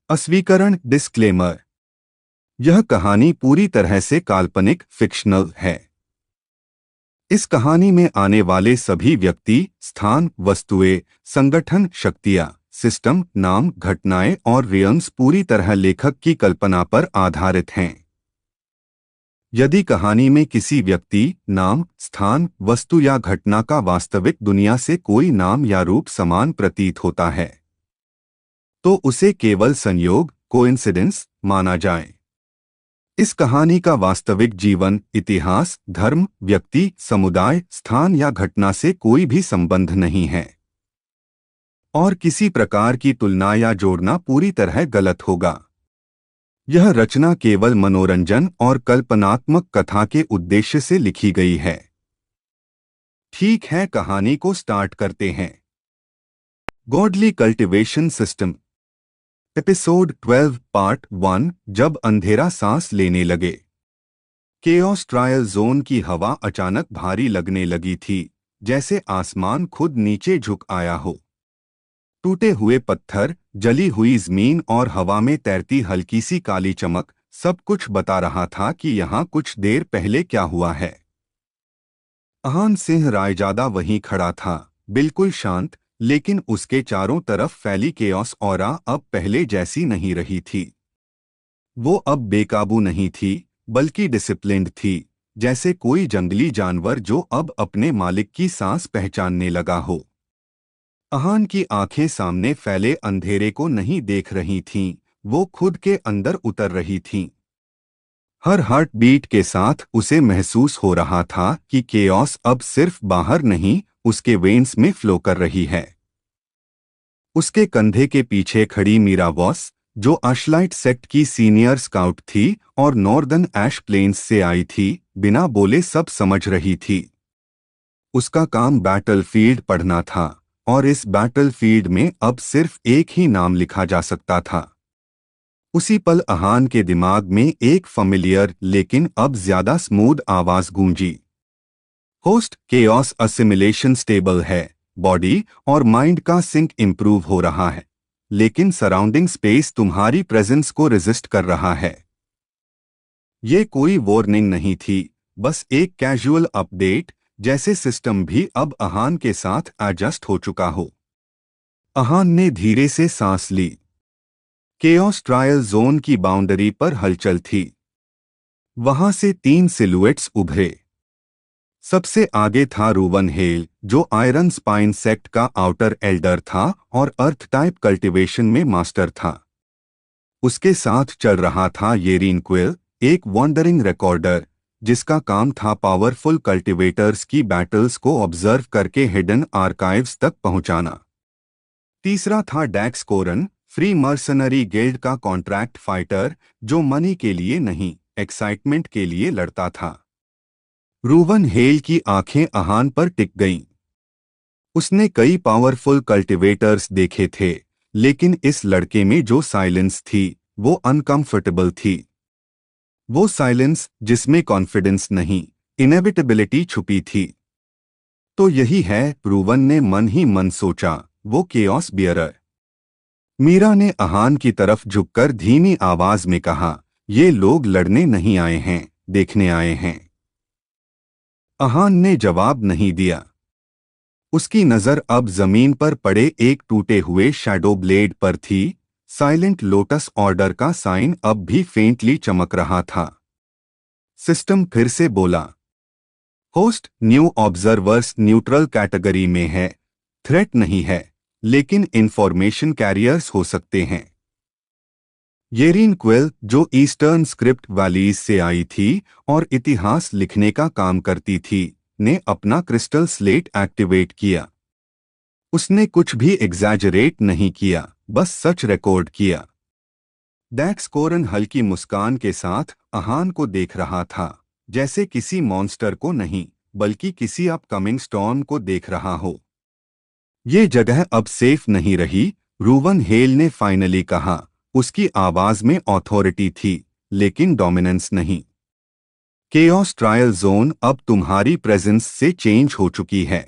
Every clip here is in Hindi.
अस्वीकरण डिस्क्लेमर। यह कहानी पूरी तरह से काल्पनिक फिक्शनल है। इस कहानी में आने वाले सभी व्यक्ति, स्थान, वस्तुएं, संगठन, शक्तियां, सिस्टम, नाम, घटनाएं और रियम्स पूरी तरह लेखक की कल्पना पर आधारित हैं। यदि कहानी में किसी व्यक्ति, नाम, स्थान, वस्तु या घटना का वास्तविक दुनिया से कोई नाम या रूप समान प्रतीत होता है, तो उसे केवल संयोग, कोइंसिडेंस माना जाए। इस कहानी का वास्तविक जीवन, इतिहास, धर्म, व्यक्ति, समुदाय, स्थान या घटना से कोई भी संबंध नहीं है, और किसी प्रकार की तुलना या जोड़ना पूरी तरह गलत होगा। यह रचना केवल मनोरंजन और कल्पनात्मक कथा के उद्देश्य से लिखी गई है। ठीक है, कहानी को स्टार्ट करते हैं। Godly cultivation system, episode 12, part 1। जब अंधेरा सांस लेने लगे। केओस ट्रायल जोन की हवा अचानक भारी लगने लगी थी, जैसे आसमान खुद नीचे झुक आया हो। टूटे हुए पत्थर, जली हुई जमीन और हवा में तैरती हल्की सी काली चमक सब कुछ बता रहा था कि यहाँ कुछ देर पहले क्या हुआ है। अहान सिंह रायजादा वहीं खड़ा था, बिल्कुल शांत, लेकिन उसके चारों तरफ फैली केओस ऑरा अब पहले जैसी नहीं रही थी। वो अब बेकाबू नहीं थी, बल्कि डिसिप्लिन्ड थी, जैसे कोई जंगली जानवर जो अब अपने मालिक की सांस पहचानने लगा हो। अहान की आंखें सामने फैले अंधेरे को नहीं देख रही थीं, वो खुद के अंदर उतर रही थीं। हर हार्ट बीट के साथ उसे महसूस हो रहा था कि केओस अब सिर्फ बाहर नहीं, उसके वेन्स में फ्लो कर रही है। उसके कंधे के पीछे खड़ी मीरा वॉस, जो आशलाइट सेक्ट की सीनियर स्काउट थी और नॉर्दर्न ऐश प्लेन्स से आई थी, बिना बोले सब समझ रही थी। उसका काम बैटलफील्ड पढ़ना था, और इस बैटलफील्ड में अब सिर्फ एक ही नाम लिखा जा सकता था। उसी पल अहान के दिमाग में एक फैमिलियर लेकिन अब ज्यादा स्मूथ आवाज गूंजी। होस्ट, केओस असिमिलेशन स्टेबल है, बॉडी और माइंड का सिंक इंप्रूव हो रहा है, लेकिन सराउंडिंग स्पेस तुम्हारी प्रेजेंस को रेजिस्ट कर रहा है। ये कोई वार्निंग नहीं थी, बस एक कैजुअल अपडेट, जैसे सिस्टम भी अब अहान के साथ एडजस्ट हो चुका हो। अहान ने धीरे से सांस ली। केओस ट्रायल जोन की बाउंड्री पर हलचल थी। वहां से 3 सिलुएट्स उभरे। सबसे आगे था रूवन हेल, जो आयरन स्पाइन सेक्ट का आउटर एल्डर था और अर्थ टाइप कल्टीवेशन में मास्टर था। उसके साथ चल रहा था येरीन क्विल, एक वॉन्डरिंग रिकॉर्डर, जिसका काम था पावरफुल कल्टीवेटर्स की बैटल्स को ऑब्जर्व करके हिडन आर्काइव्स तक पहुंचाना। तीसरा था डैक्स कोरन, फ्री मर्सनरी गिल्ड का कॉन्ट्रैक्ट फाइटर, जो मनी के लिए नहीं, एक्साइटमेंट के लिए लड़ता था। रूवन हेल की आंखें अहान पर टिक गईं। उसने कई पावरफुल कल्टीवेटर्स देखे थे, लेकिन इस लड़के में जो साइलेंस थी, वो अनकंफर्टेबल थी। वो साइलेंस जिसमें कॉन्फिडेंस नहीं, इनेविटेबिलिटी छुपी थी। तो यही है, रूवन ने मन ही मन सोचा, वो केओस बियरर। मीरा ने अहान की तरफ झुककर धीमी आवाज में कहा, ये लोग लड़ने नहीं आए हैं, देखने आए हैं। अहान ने जवाब नहीं दिया। उसकी नजर अब जमीन पर पड़े एक टूटे हुए शैडो ब्लेड पर थी। साइलेंट लोटस ऑर्डर का साइन अब भी फेंटली चमक रहा था। सिस्टम फिर से बोला, host, new observers neutral category में है, थ्रेट नहीं है, लेकिन इंफॉर्मेशन कैरियर्स हो सकते हैं। येरीन क्विल, जो ईस्टर्न स्क्रिप्ट वैलीज से आई थी और इतिहास लिखने का काम करती थी, ने अपना क्रिस्टल स्लेट एक्टिवेट किया। उसने कुछ भी एग्जैजरेट नहीं किया, बस सच रिकॉर्ड किया। डैक्स कोरन हल्की मुस्कान के साथ अहान को देख रहा था, जैसे किसी मॉन्स्टर को नहीं, बल्कि किसी अपकमिंग स्टॉर्म को देख रहा हो। ये जगह अब सेफ नहीं रही, रूवन हेल ने फाइनली कहा। उसकी आवाज में ऑथोरिटी थी, लेकिन डोमिनेंस नहीं। केओस ट्रायल जोन अब तुम्हारी प्रेजेंस से चेंज हो चुकी है।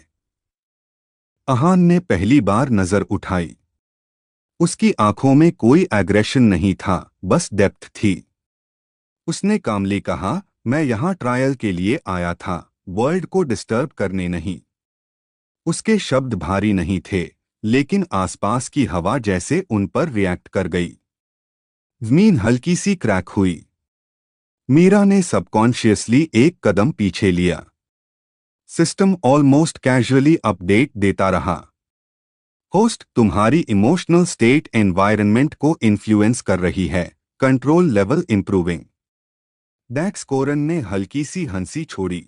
अहान ने पहली बार नजर उठाई। उसकी आंखों में कोई एग्रेशन नहीं था, बस डेप्थ थी। उसने कामली कहा, मैं यहाँ ट्रायल के लिए आया था, वर्ल्ड को डिस्टर्ब करने नहीं। उसके शब्द भारी नहीं थे, लेकिन आसपास की हवा जैसे उन पर रिएक्ट कर गई। जमीन हल्की सी क्रैक हुई। मीरा ने सबकॉन्शियसली एक कदम पीछे लिया। सिस्टम ऑलमोस्ट कैजुअली अपडेट देता रहा। होस्ट, तुम्हारी इमोशनल स्टेट एनवायरनमेंट को इन्फ्लुएंस कर रही है, कंट्रोल लेवल इंप्रूविंग। डैक्स कोरन ने हल्की सी हंसी छोड़ी।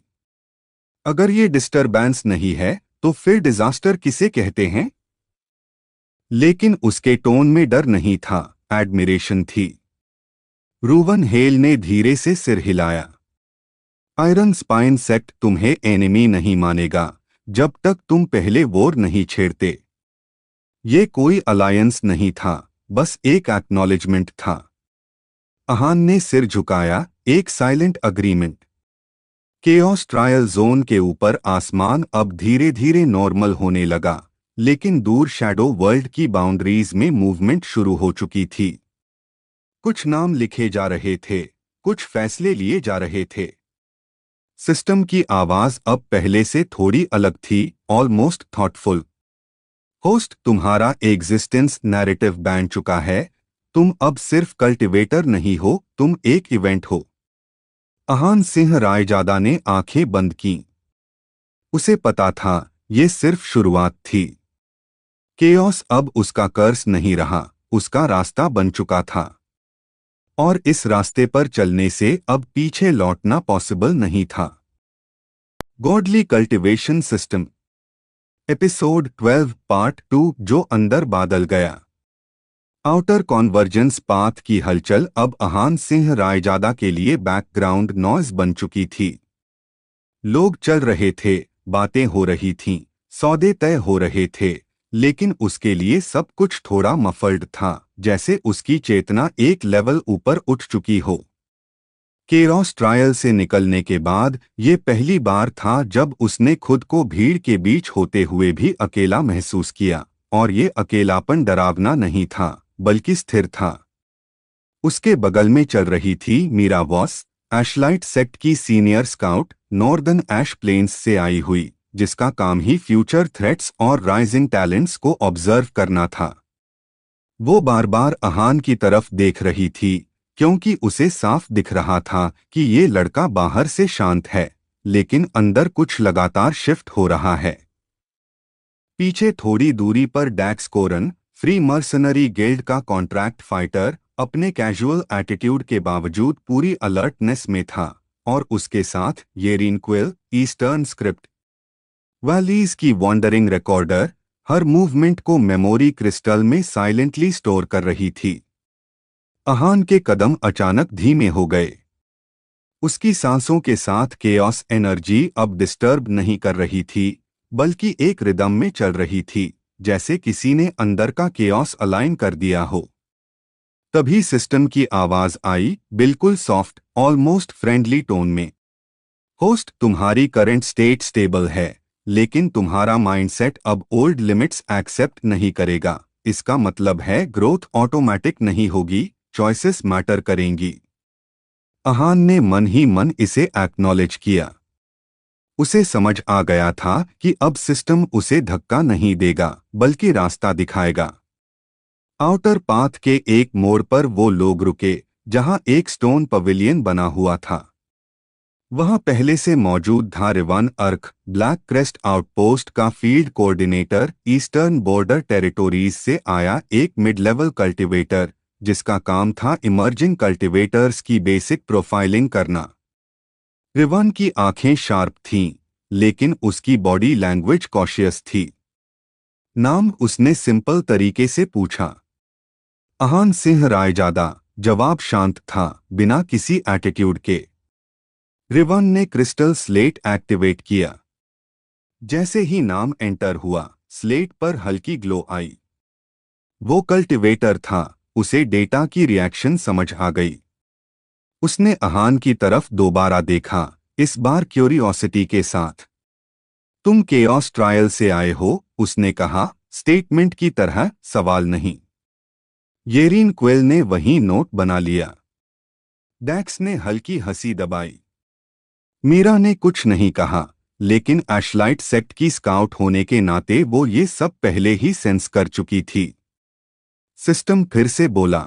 अगर ये डिस्टरबेंस नहीं है तो फिर डिजास्टर किसे कहते हैं? लेकिन उसके टोन में डर नहीं था, एडमिरेशन थी। रूवन हेल ने धीरे से सिर हिलाया। आयरन स्पाइन सेक्ट तुम्हें एनिमी नहीं मानेगा जब तक तुम पहले वॉर नहीं छेड़ते। ये कोई अलायंस नहीं था, बस एक एक्नॉलेजमेंट था। अहान ने सिर झुकाया, एक silent agreement. Chaos trial zone के ऊपर आसमान अब धीरे धीरे नॉर्मल होने लगा, लेकिन दूर शैडो वर्ल्ड की बाउंड्रीज में मूवमेंट शुरू हो चुकी थी। कुछ नाम लिखे जा रहे थे, कुछ फैसले लिए जा रहे थे। सिस्टम की आवाज अब पहले से थोड़ी अलग थी, ऑलमोस्ट थॉटफुल। होस्ट, तुम्हारा एग्जिस्टेंस नैरेटिव बन चुका है। तुम अब सिर्फ कल्टिवेटर नहीं हो, तुम एक इवेंट हो। अहान सिंह रायजादा ने आंखें बंद कीं। उसे पता था, ये सिर्फ शुरुआत थी। केओस अब उसका कर्स नहीं रहा, उसका रास्ता बन चुका था। और इस रास्ते पर चलने से अब पीछे लौटना पॉसिबल नहीं था। Godly cultivation system, episode 12 part 2, जो अंदर बादल गया। आउटर कॉन्वर्जेंस पाथ की हलचल अब अहान सिंह रायजादा के लिए बैकग्राउंड नॉइज बन चुकी थी। लोग चल रहे थे, बातें हो रही थीं, सौदे तय हो रहे थे, लेकिन उसके लिए सब कुछ थोड़ा मफल्ड था, जैसे उसकी चेतना एक लेवल ऊपर उठ चुकी हो। केओस ट्रायल से निकलने के बाद ये पहली बार था जब उसने खुद को भीड़ के बीच होते हुए भी अकेला महसूस किया, और ये अकेलापन डरावना नहीं था, बल्कि स्थिर था। उसके बगल में चल रही थी मीरा वॉस, एशलाइट सेक्ट की सीनियर स्काउट, नॉर्दर्न ऐश प्लेन्स से आई हुई, जिसका काम ही फ्यूचर थ्रेट्स और राइजिंग टैलेंट्स को ऑब्जर्व करना था। वो बार बार अहान की तरफ देख रही थी, क्योंकि उसे साफ दिख रहा था कि ये लड़का बाहर से शांत है, लेकिन अंदर कुछ लगातार शिफ्ट हो रहा है। पीछे थोड़ी दूरी पर डैक्स कोरन, फ्री मर्सनरी गिल्ड का कॉन्ट्रैक्ट फाइटर, अपने कैजुअल एटीट्यूड के बावजूद पूरी अलर्टनेस में था, और उसके साथ येरिन क्विल, ईस्टर्न स्क्रिप्ट वैलीज की वॉन्डरिंग रिकॉर्डर, हर मूवमेंट को मेमोरी क्रिस्टल में साइलेंटली स्टोर कर रही थी। अहान के कदम अचानक धीमे हो गए। उसकी सांसों के साथ केओस एनर्जी अब डिस्टर्ब नहीं कर रही थी, बल्कि एक रिदम में चल रही थी, जैसे किसी ने अंदर का केओस अलाइन कर दिया हो। तभी सिस्टम की आवाज आई, बिल्कुल सॉफ्ट, ऑलमोस्ट फ्रेंडली टोन में। होस्ट, तुम्हारी करंट स्टेट स्टेबल है, लेकिन तुम्हारा माइंडसेट अब ओल्ड लिमिट्स एक्सेप्ट नहीं करेगा। इसका मतलब है ग्रोथ ऑटोमेटिक नहीं होगी, चॉइसेस मैटर करेंगी। अहान ने मन ही मन इसे एक्नॉलेज किया। उसे समझ आ गया था कि अब सिस्टम उसे धक्का नहीं देगा, बल्कि रास्ता दिखाएगा। आउटर पाथ के एक मोड़ पर वो लोग रुके, जहां एक स्टोन पवेलियन बना हुआ था। वहां पहले से मौजूद था रिवन अर्क, ब्लैक क्रेस्ट आउटपोस्ट का field coordinator, eastern border territories से आया एक मिड लेवल कल्टिवेटर, जिसका काम था इमर्जिंग कल्टिवेटर्स की बेसिक प्रोफाइलिंग करना। रिवन की आंखें शार्प थीं, लेकिन उसकी बॉडी लैंग्वेज कॉशियस थी। नाम उसने सिंपल तरीके से पूछा। अहान सिंह रायजादा। जवाब शांत था, बिना किसी एटीट्यूड के। रिवन ने क्रिस्टल स्लेट एक्टिवेट किया। जैसे ही नाम एंटर हुआ, स्लेट पर हल्की ग्लो आई। वो कल्टिवेटर था, उसे डेटा की रिएक्शन समझ आ गई। उसने अहान की तरफ दोबारा देखा, इस बार क्यूरियोसिटी के साथ। तुम केओस ट्रायल से आए हो, उसने कहा, स्टेटमेंट की तरह, सवाल नहीं। येरिन क्विल ने वही नोट बना लिया। डैक्स ने हल्की हंसी दबाई। मीरा ने कुछ नहीं कहा, लेकिन एशलाइट सेक्ट की स्काउट होने के नाते वो ये सब पहले ही सेंस कर चुकी थी। सिस्टम फिर से बोला,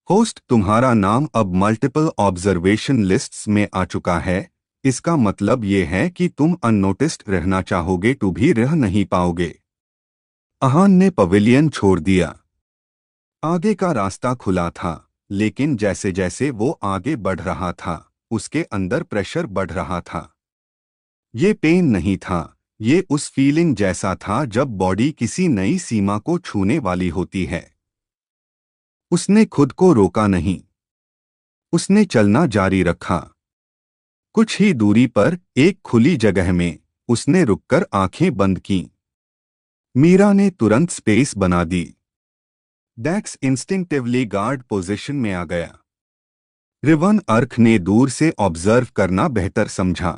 होस्ट तुम्हारा नाम अब मल्टीपल ऑब्जर्वेशन लिस्ट्स में आ चुका है। इसका मतलब ये है कि तुम अननोटिस्ड रहना चाहोगे तो भी रह नहीं पाओगे। अहान ने पवेलियन छोड़ दिया। आगे का रास्ता खुला था, लेकिन जैसे जैसे वो आगे बढ़ रहा था, उसके अंदर प्रेशर बढ़ रहा था। ये पेन नहीं था, ये उस फीलिंग जैसा था जब बॉडी किसी नई सीमा को छूने वाली होती है। उसने खुद को रोका नहीं। उसने चलना जारी रखा। कुछ ही दूरी पर एक खुली जगह में उसने रुककर आंखें बंद कीं। मीरा ने तुरंत स्पेस बना दी। डैक्स इंस्टिंक्टिवली गार्ड पोजीशन में आ गया। रिवन अर्क ने दूर से ऑब्जर्व करना बेहतर समझा।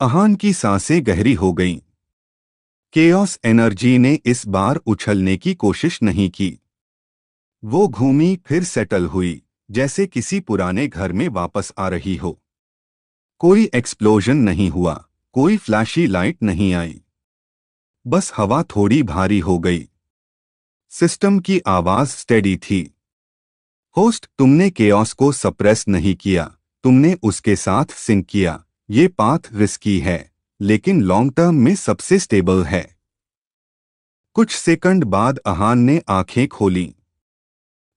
अहान की सांसें गहरी हो गईं। केओस एनर्जी ने इस बार उछलने की कोशिश नहीं की। वो घूमी फिर सेटल हुई, जैसे किसी पुराने घर में वापस आ रही हो। कोई एक्सप्लोजन नहीं हुआ, कोई फ्लैशी लाइट नहीं आई। बस हवा थोड़ी भारी हो गई। सिस्टम की आवाज स्टेडी थी। होस्ट, तुमने केओस को सप्रेस नहीं किया, तुमने उसके साथ सिंक किया। ये पाथ रिस्की है, लेकिन लॉन्ग टर्म में सबसे स्टेबल है। कुछ सेकंड बाद अहान ने आंखें खोलीं।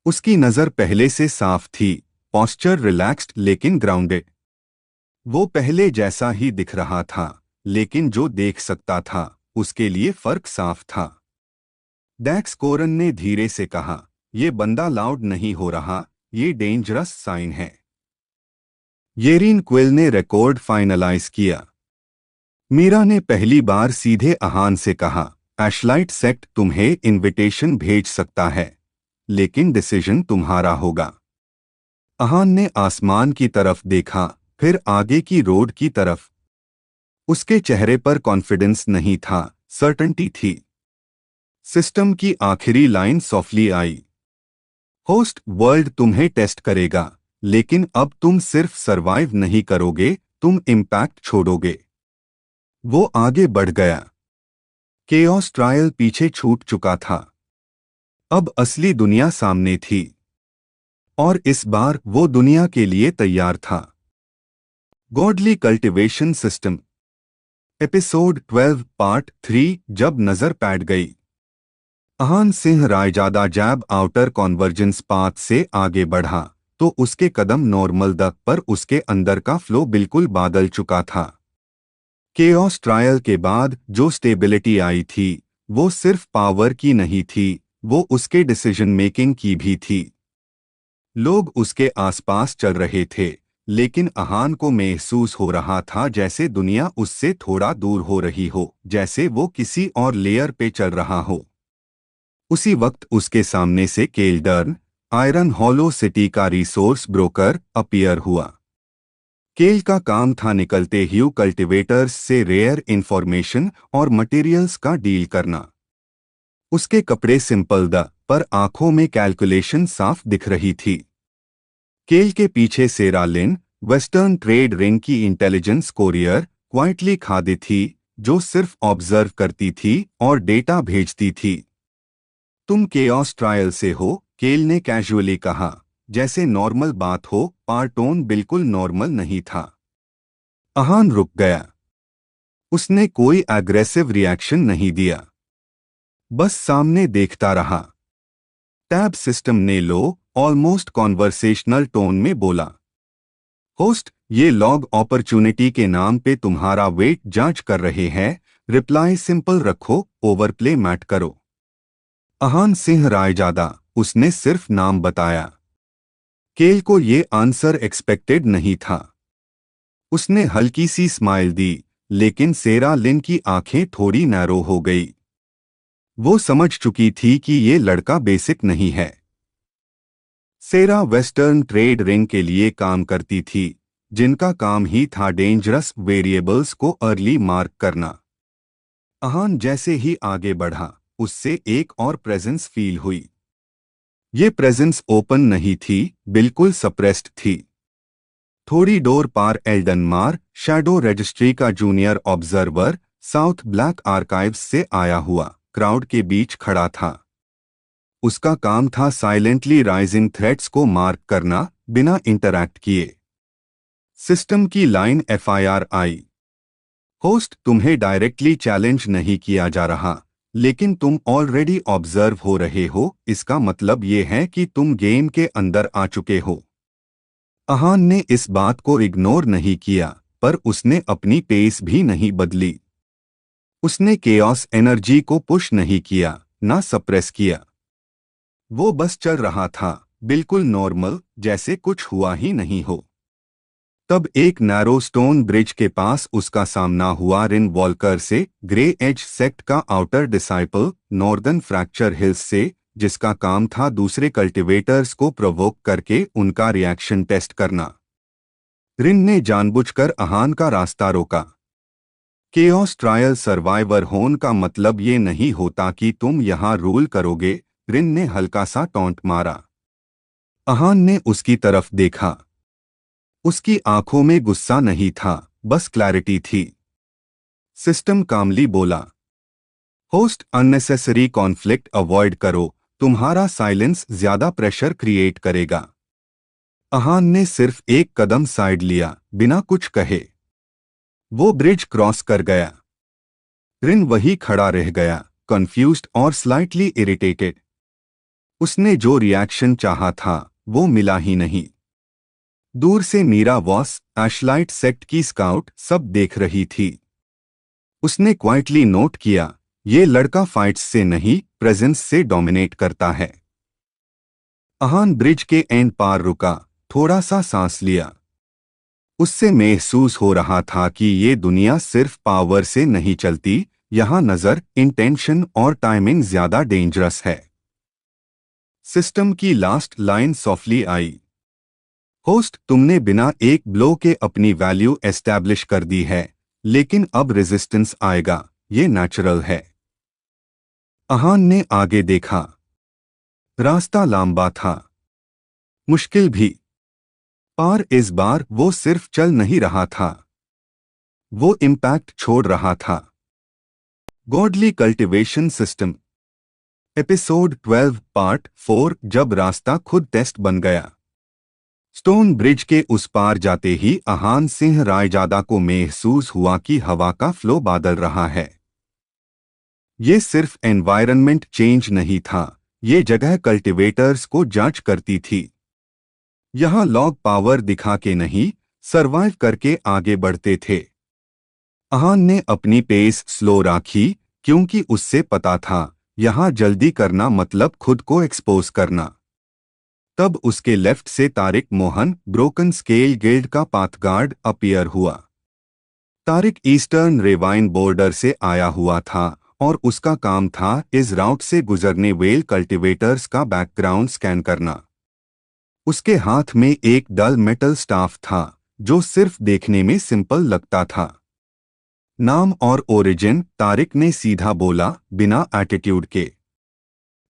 उसकी नजर पहले से साफ थी, पॉस्चर रिलैक्स्ड लेकिन ग्राउंडेड। वो पहले जैसा ही दिख रहा था, लेकिन जो देख सकता था उसके लिए फर्क साफ था। डैक्स कोरन ने धीरे से कहा, ये बंदा लाउड नहीं हो रहा, ये डेंजरस साइन है। येरिन क्विल ने रिकॉर्ड फाइनलाइज किया। मीरा ने पहली बार सीधे अहान से कहा, एशलाइट सेक्ट तुम्हें इनविटेशन भेज सकता है, लेकिन डिसीजन तुम्हारा होगा। अहान ने आसमान की तरफ देखा, फिर आगे की रोड की तरफ। उसके चेहरे पर कॉन्फिडेंस नहीं था, सर्टेनिटी थी। सिस्टम की आखिरी लाइन सॉफ्टली आई, होस्ट, वर्ल्ड तुम्हें टेस्ट करेगा, लेकिन अब तुम सिर्फ सरवाइव नहीं करोगे, तुम इम्पैक्ट छोड़ोगे। वो आगे बढ़ गया। केओस ट्रायल पीछे छूट चुका था। अब असली दुनिया सामने थी, और इस बार वो दुनिया के लिए तैयार था। Godly cultivation system, episode 12 part 3। जब नजर पैड गई। अहान सिंह रायजादा जैब आउटर कॉन्वर्जेंस पाथ से आगे बढ़ा, तो उसके कदम नॉर्मल द पर उसके अंदर का फ्लो बिल्कुल बदल चुका था। केओस ट्रायल के बाद जो स्टेबिलिटी आई थी, वो सिर्फ पावर की नहीं थी, वो उसके डिसीजन मेकिंग की भी थी। लोग उसके आसपास चल रहे थे, लेकिन अहान को महसूस हो रहा था जैसे दुनिया उससे थोड़ा दूर हो रही हो, जैसे वो किसी और लेयर पे चल रहा हो। उसी वक्त उसके सामने से केल्डर्न, आयरन हॉलो सिटी का रिसोर्स ब्रोकर, अपीयर हुआ। केल का काम था निकलते ह्यू कल्टिवेटर्स से रेयर इंफॉर्मेशन और मटेरियल्स का डील करना। उसके कपड़े सिंपल द पर आंखों में कैलकुलेशन साफ दिख रही थी। केल के पीछे सेरा लिन, वेस्टर्न ट्रेड रिंग की इंटेलिजेंस कोरियर, क्वाइटली खादी थी, जो सिर्फ ऑब्जर्व करती थी और डेटा भेजती थी। तुम केओस ट्रायल से हो, केल ने कैजुअली कहा, जैसे नॉर्मल बात हो, पर टोन बिल्कुल नॉर्मल नहीं था। अहान रुक गया। उसने कोई एग्रेसिव रिएक्शन नहीं दिया, बस सामने देखता रहा। टैब सिस्टम ने लो, ऑलमोस्ट कॉन्वर्सेशनल टोन में बोला, होस्ट, ये लॉग अपॉर्चुनिटी के नाम पे तुम्हारा वेट जांच कर रहे हैं, रिप्लाई सिंपल रखो, ओवरप्ले मैट करो। अहान सिंह रायजादा, उसने सिर्फ नाम बताया। केल को ये आंसर एक्सपेक्टेड नहीं था। उसने हल्की सी स्माइल दी, लेकिन सेरा लिन की आंखें थोड़ी नैरो हो गई। वो समझ चुकी थी कि ये लड़का बेसिक नहीं है। सेरा वेस्टर्न ट्रेड रिंग के लिए काम करती थी, जिनका काम ही था डेंजरस वेरिएबल्स को अर्ली मार्क करना। अहान जैसे ही आगे बढ़ा, उससे एक और प्रेजेंस फील हुई। ये प्रेजेंस ओपन नहीं थी, बिल्कुल सप्रेस्ड थी। थोड़ी डोर पार एल्डनमार, शैडो रजिस्ट्री का junior observer, south black archives से आया हुआ, क्राउड के बीच खड़ा था। उसका काम था साइलेंटली राइजिंग थ्रेट्स को मार्क करना, बिना इंटरैक्ट किए। सिस्टम की लाइन एफआईआर आई। होस्ट, तुम्हें डायरेक्टली चैलेंज नहीं किया जा रहा, लेकिन तुम ऑलरेडी ऑब्जर्व हो रहे हो, इसका मतलब ये है कि तुम गेम के अंदर आ चुके हो। अहान ने इस बात को इग्नोर नहीं किया, पर उसने अपनी पेस भी नहीं बदली। उसने केओस एनर्जी को पुश नहीं किया, ना सप्रेस किया। वो बस चल रहा था, बिल्कुल नॉर्मल, जैसे कुछ हुआ ही नहीं हो। तब एक नैरो स्टोन ब्रिज के पास उसका सामना हुआ रिन वॉल्कर से, ग्रे एज सेक्ट का outer disciple, northern fracture hills से, जिसका काम था दूसरे कल्टिवेटर्स को प्रोवोक करके उनका रिएक्शन टेस्ट करना। रिन ने जानबूझकर अहान का रास्ता रोका। केओस ट्रायल सर्वाइवर होने का मतलब ये नहीं होता कि तुम यहां रूल करोगे, रिन ने हल्का सा टॉन्ट मारा। अहान ने उसकी तरफ देखा। उसकी आंखों में गुस्सा नहीं था, बस क्लैरिटी थी। सिस्टम कामली बोला, होस्ट, अननेसेसरी कॉन्फ्लिक्ट अवॉइड करो, तुम्हारा साइलेंस ज्यादा प्रेशर क्रिएट करेगा। अहान ने सिर्फ एक कदम साइड लिया, बिना कुछ कहे। वो ब्रिज क्रॉस कर गया। रिन वही खड़ा रह गया, कंफ्यूज्ड और स्लाइटली इरिटेटेड। उसने जो रिएक्शन चाहा था, वो मिला ही नहीं। दूर से मीरा वॉस, एशलाइट सेक्ट की स्काउट, सब देख रही थी। उसने क्वाइटली नोट किया, ये लड़का फाइट्स से नहीं, प्रेजेंस से डोमिनेट करता है। अहान ब्रिज के एंड पार रुका, थोड़ा सा सांस लिया। उससे महसूस हो रहा था कि ये दुनिया सिर्फ पावर से नहीं चलती, यहाँ नजर, इंटेंशन और टाइमिंग ज्यादा डेंजरस है। सिस्टम की लास्ट लाइन सॉफ्टली आई, होस्ट, तुमने बिना एक ब्लो के अपनी वैल्यू एस्टैब्लिश कर दी है, लेकिन अब रेजिस्टेंस आएगा, ये नेचुरल है। अहान ने आगे देखा। रास्ता लंबा था, मुश्किल भी। पर इस बार वो सिर्फ चल नहीं रहा था, वो इम्पैक्ट छोड़ रहा था। Godly cultivation system, episode 12 part 4, जब रास्ता खुद टेस्ट बन गया। स्टोन ब्रिज के उस पार जाते ही अहान सिंह रायजादा को महसूस हुआ कि हवा का फ्लो बदल रहा है। ये सिर्फ एनवायरनमेंट चेंज नहीं था, ये जगह कल्टिवेटर्स को जांच करती थी। यहाँ लॉग पावर दिखा के नहीं, सरवाइव करके आगे बढ़ते थे। अहान ने अपनी पेस स्लो रखी, क्योंकि उससे पता था, यहाँ जल्दी करना मतलब खुद को एक्सपोज करना। तब उसके लेफ्ट से Tariq Mohan, broken scale guild का पाथगार्ड, अपीयर हुआ। तारिक ईस्टर्न रेवाइन बॉर्डर से आया हुआ था और उसका काम था इस राउट से गुजरने वेल कल्टिवेटर्स का बैकग्राउंड स्कैन करना। उसके हाथ में एक डल मेटल स्टाफ था, जो सिर्फ देखने में सिंपल लगता था। नाम और ओरिजिन, तारिक ने सीधा बोला, बिना एटीट्यूड के।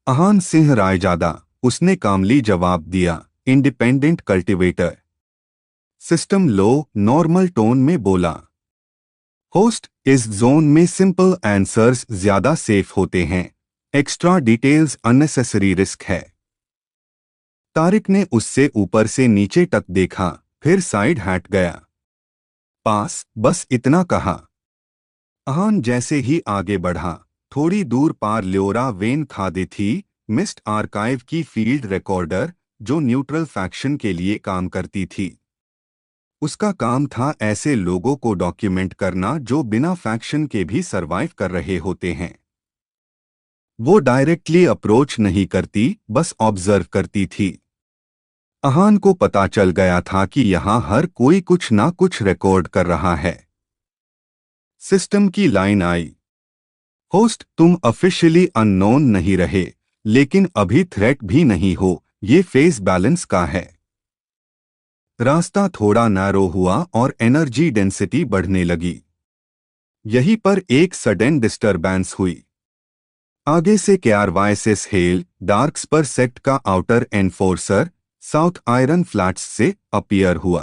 अहान सिंह रायजादा, उसने कामली जवाब दिया, इंडिपेंडेंट कल्टिवेटर। सिस्टम लो, नॉर्मल टोन में बोला, होस्ट, इस जोन में सिंपल आंसर्स ज्यादा सेफ होते हैं, एक्स्ट्रा डिटेल्स अननेसेसरी रिस्क है। तारिक ने उससे ऊपर से नीचे तक देखा, फिर साइड हट गया। पास, बस इतना कहा। अहान जैसे ही आगे बढ़ा, थोड़ी दूर पार ल्योरा वेन खादी थी, मिस्ट आर्काइव की फील्ड रिकॉर्डर, जो न्यूट्रल फैक्शन के लिए काम करती थी। उसका काम था ऐसे लोगों को डॉक्यूमेंट करना जो बिना फैक्शन के भी सरवाइव कर रहे होते हैं। वो डायरेक्टली अप्रोच नहीं करती, बस ऑब्जर्व करती थी। अहान को पता चल गया था कि यहाँ हर कोई कुछ ना कुछ रिकॉर्ड कर रहा है। सिस्टम की लाइन आई, होस्ट, तुम ऑफिशियली अननोन नहीं रहे, लेकिन अभी थ्रेट भी नहीं हो, ये फेस बैलेंस का है। रास्ता थोड़ा नैरो हुआ और एनर्जी डेंसिटी बढ़ने लगी। यहीं पर एक सडन डिस्टरबेंस हुई। आगे से केआरवाईएसएस हेल डार्क स्पर सेक्ट का outer enforcer south iron flats से अपीयर हुआ।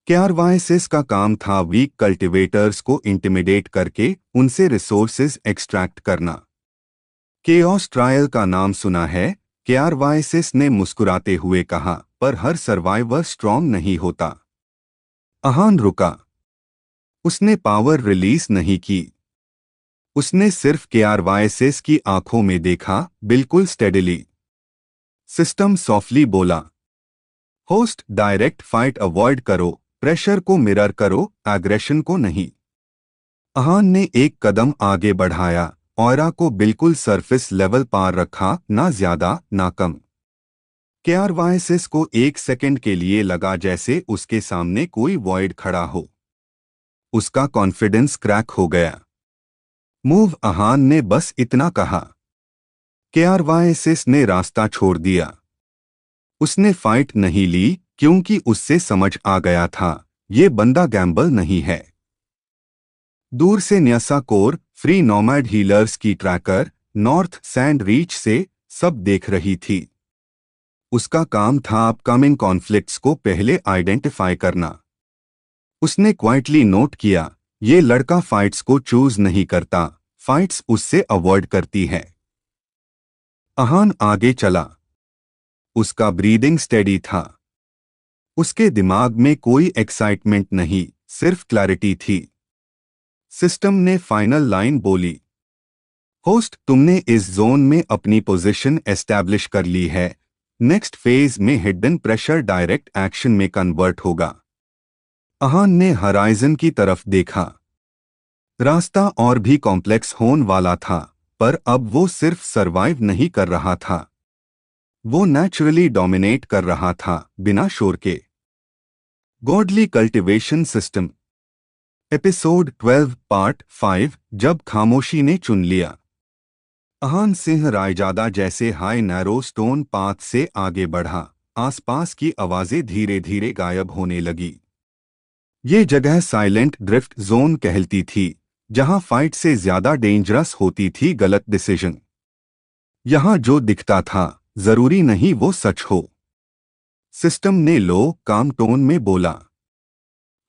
केआरवाईएसएस का काम था वीक कल्टिवेटर्स को इंटिमिडेट करके उनसे रिसोर्सेज एक्सट्रैक्ट करना। केओस ट्रायल का नाम सुना है? केआरवाईएसएस ने मुस्कुराते हुए कहा, पर हर सर्वाइवर स्ट्रॉन्ग नहीं होता। अहान रुका। उसने पावर रिलीज नहीं की। उसने सिर्फ केआरवाईएसएस की आंखों में देखा, बिल्कुल स्टेडिली। सिस्टम सॉफ्टली बोला, होस्ट डायरेक्ट फाइट अवॉइड करो, प्रेशर को मिरर करो, एग्रेशन को नहीं। अहान ने एक कदम आगे बढ़ाया, ऑयरा को बिल्कुल सरफेस लेवल पार रखा, ना ज्यादा ना कम। केआरवाईएसएस को एक सेकंड के लिए लगा जैसे उसके सामने कोई वॉइड खड़ा हो। उसका कॉन्फिडेंस क्रैक हो गया। मूव, अहान ने बस इतना कहा। केआरवाईएसएस ने रास्ता छोड़ दिया। उसने फाइट नहीं ली क्योंकि उससे समझ आ गया था ये बंदा गैम्बल नहीं है। दूर से न्यासा कोर फ्री नॉमैड हीलर्स की ट्रैकर नॉर्थ सैंड रीच से सब देख रही थी। उसका काम था अपकमिंग कॉन्फ्लिक्ट्स को पहले आइडेंटिफाई करना। उसने क्वाइटली नोट किया, ये लड़का फाइट्स को चूज नहीं करता, फाइट्स उससे अवॉइड करती है। अहान आगे चला। उसका ब्रीदिंग स्टेडी था। उसके दिमाग में कोई एक्साइटमेंट नहीं, सिर्फ क्लैरिटी थी। सिस्टम ने फाइनल लाइन बोली, होस्ट तुमने इस जोन में अपनी पोजीशन एस्टैब्लिश कर ली है। नेक्स्ट फेज में हिडन प्रेशर डायरेक्ट एक्शन में कन्वर्ट होगा। अहान ने हराइजन की तरफ देखा। रास्ता और भी कॉम्प्लेक्स होने वाला था, पर अब वो सिर्फ सरवाइव नहीं कर रहा था, वो नेचुरली डोमिनेट कर रहा था, बिना शोर के। Godly cultivation system episode 12 part 5 जब खामोशी ने चुन लिया। अहान सिंह रायजादा जैसे हाई नैरो स्टोन पाथ से आगे बढ़ा। आसपास की आवाजें धीरे धीरे गायब होने लगी। ये जगह साइलेंट ड्रिफ्ट जोन कहलती थी, जहां फाइट से ज्यादा डेंजरस होती थी गलत डिसीजन। यहां जो दिखता था जरूरी नहीं वो सच हो। सिस्टम ने लो काम टोन में बोला,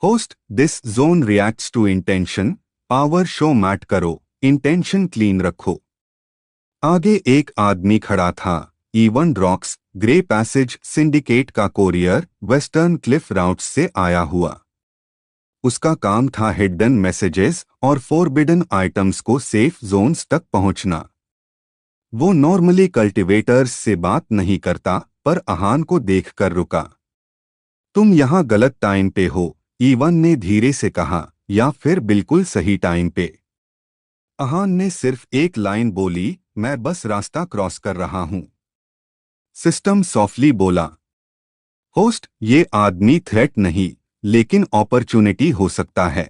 host this zone reacts to intention, power show मैट करो, इंटेंशन क्लीन रखो। आगे एक आदमी खड़ा था, Evan Rocks Grey Passage Syndicate का कोरियर वेस्टर्न क्लिफ राउट्स से आया हुआ। उसका काम था हिडन मैसेजेस और फोरबिडन आइटम्स को सेफ जोन्स तक पहुंचना। वो नॉर्मली कल्टिवेटर्स से बात नहीं करता, पर अहान को देखकर रुका। तुम यहां गलत टाइम पे हो, इवन ने धीरे से कहा, या फिर बिल्कुल सही टाइम पे। अहान ने सिर्फ एक लाइन बोली, मैं बस रास्ता क्रॉस कर रहा हूं। सिस्टम सॉफ्टली बोला, होस्ट ये आदमी थ्रेट नहीं, लेकिन अपॉर्चुनिटी हो सकता है।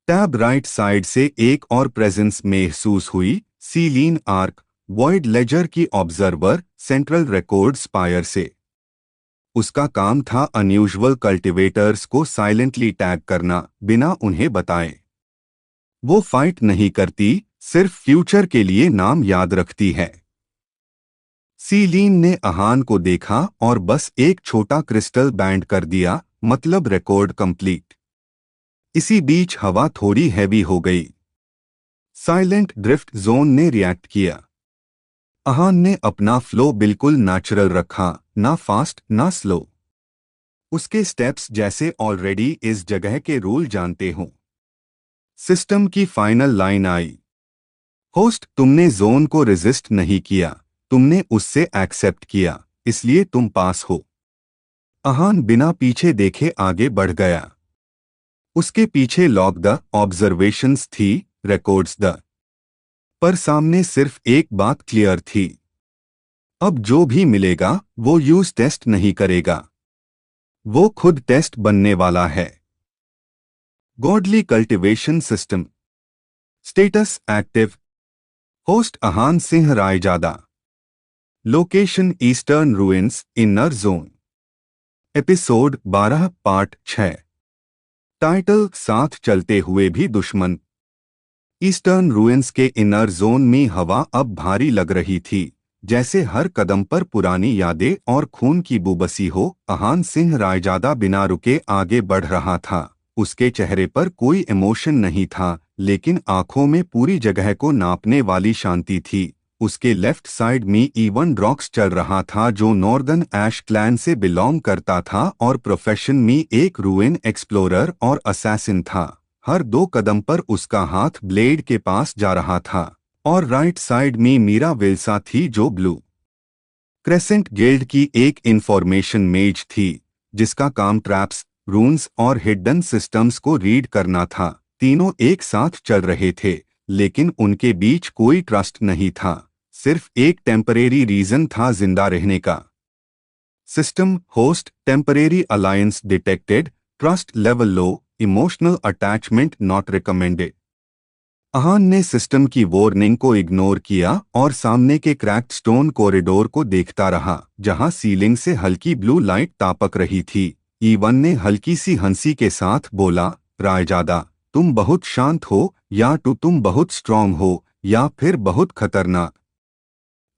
टैब राइट साइड से एक और प्रेजेंस महसूस हुई, सीलीन आर्क वॉइड लेजर की ऑब्जर्वर सेंट्रल रिकॉर्ड स्पायर से। उसका काम था अनयूजुअल कल्टिवेटर्स को साइलेंटली टैग करना, बिना उन्हें बताए। वो फाइट नहीं करती, सिर्फ फ्यूचर के लिए नाम याद रखती है। सीलीन ने अहान को देखा और बस एक छोटा क्रिस्टल बैंड कर दिया, मतलब रिकॉर्ड कंप्लीट। इसी बीच हवा थोड़ी हैवी हो गई। साइलेंट ड्रिफ्ट जोन ने रिएक्ट किया। अहान ने अपना फ्लो बिल्कुल नेचुरल रखा, ना फास्ट ना स्लो। उसके स्टेप्स जैसे ऑलरेडी इस जगह के रूल जानते हों। सिस्टम की फाइनल लाइन आई, होस्ट तुमने जोन को रेजिस्ट नहीं किया, तुमने उससे एक्सेप्ट किया, इसलिए तुम पास हो। अहान बिना पीछे देखे आगे बढ़ गया। उसके पीछे लॉग द ऑब्जर्वेशंस थी, रिकॉर्ड्स द। पर सामने सिर्फ एक बात क्लियर थी, अब जो भी मिलेगा वो यूज टेस्ट नहीं करेगा, वो खुद टेस्ट बनने वाला है। Godly cultivation system status active. Host Ahaan Singh Raizada. Location eastern ruins inner zone. Episode 12 part 6। Title साथ चलते हुए भी दुश्मन। ईस्टर्न रूइंस के इनर जोन में हवा अब भारी लग रही थी, जैसे हर कदम पर पुरानी यादें और खून की बू बसी हो। अहान सिंह रायजादा बिना रुके आगे बढ़ रहा था। उसके चेहरे पर कोई इमोशन नहीं था, लेकिन आंखों में पूरी जगह को नापने वाली शांति थी। उसके लेफ्ट साइड में इवन ड्रॉक्स चल रहा था, जो नॉर्दर्न ऐश क्लैन से बिलोंग करता था और प्रोफेशन में एक रूइन एक्सप्लोरर और असैसिन था। हर 2 कदम पर उसका हाथ ब्लेड के पास जा रहा था। और राइट साइड में मीरा विल्सा थी, जो ब्लू क्रेसेंट गिल्ड की एक इंफॉर्मेशन मेज थी, जिसका काम ट्रैप्स, रून्स और हिडन सिस्टम्स को रीड करना था। तीनों एक साथ चल रहे थे, लेकिन उनके बीच कोई ट्रस्ट नहीं था। सिर्फ एक टेम्परेरी रीजन था जिंदा रहने का। System host temporary alliance detected, trust level low, emotional attachment not recommended. Ahaan ने सिस्टम की वार्निंग को इग्नोर किया और सामने के क्रैक्ड स्टोन कॉरिडोर को देखता रहा, जहां सीलिंग से हल्की ब्लू लाइट तापक रही थी। ईवन ने हल्की सी हंसी के साथ बोला, रायजादा, तुम बहुत शांत हो, या तो तुम बहुत स्ट्रांग हो, या फिर बहुत खतरनाक।